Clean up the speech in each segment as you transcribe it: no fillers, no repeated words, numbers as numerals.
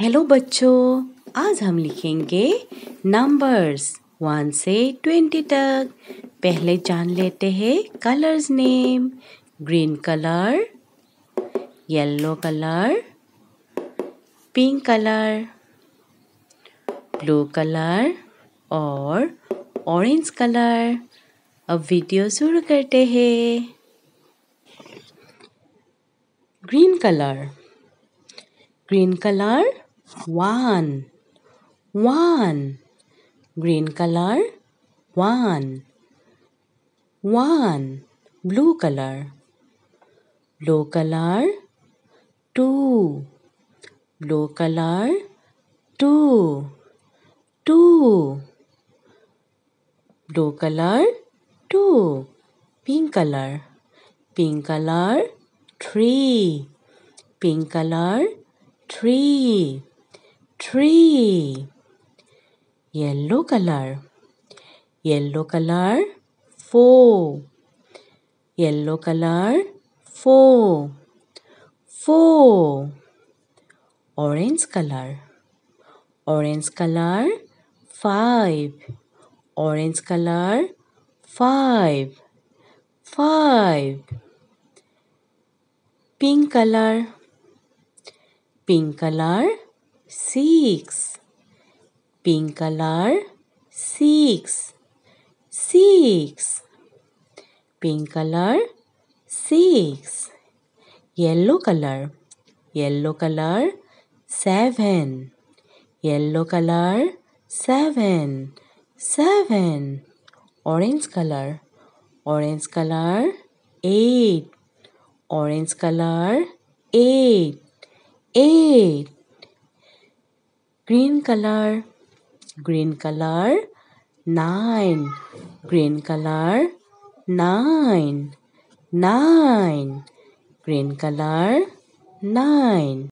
Hello बच्चों, आज हम लिखेंगे नंबर्स 1 से 20 तक। पहले जान लेते हैं colours name. Green colour, yellow colour, pink colour, blue colour और ऑरेंज कलर। अब वीडियो शुरू करते हैं। Green colour, green color 1 1 green color 1 1 blue color 2 2 blue color 2 blue color 2 pink color 3 pink color 3 yellow color 4 yellow color 4 orange color 5 orange color 5 pink color 6 pink color 6 pink color 6 yellow color 7 yellow color 7 orange color 8 orange color 8 green color 9 green color 9 green color 9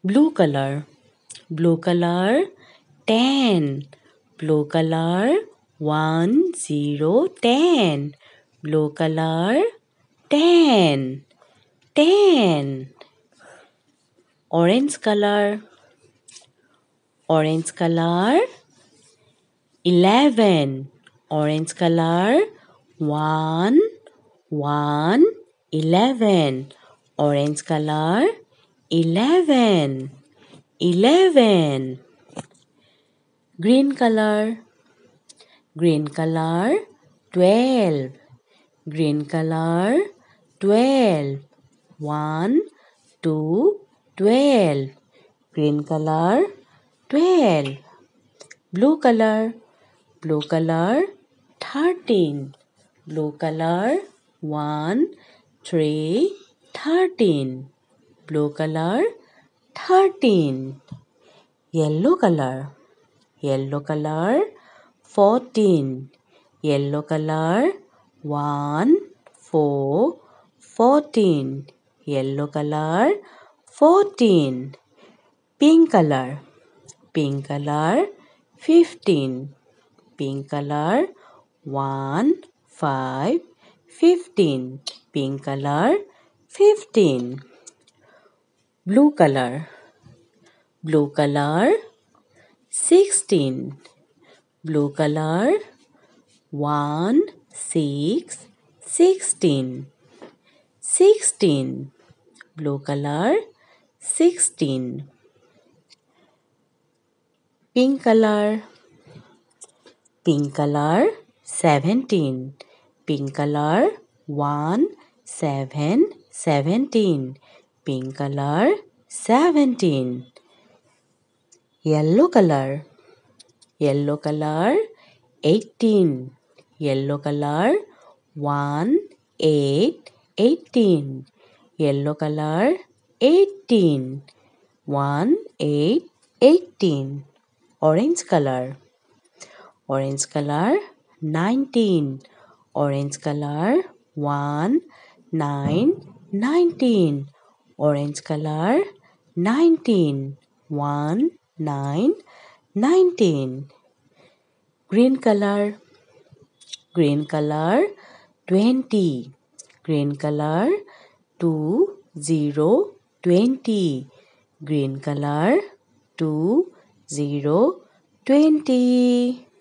blue color 10 blue color 1 0 10 blue color 10 orange color 11 orange color 1 11 orange color 11 green color 12 green color 12 1 2 12 green color 12 blue color 13 blue color 1 3 13 blue color 13 yellow color 14 yellow color 1 4 14 yellow color 14 pink color 15 pink color 1 5 15 pink color 15 blue color 16 blue color 1 6 16 blue color 16 pink color 17 pink color 1 7 17 pink color 17 yellow color 18 yellow color 1 8 18 yellow color 18 1 8 18 orange color 19 orange color 1 9 19 orange color 19 1 9 19 green color 20 green color 2 0 20 green color 2, 0, 20.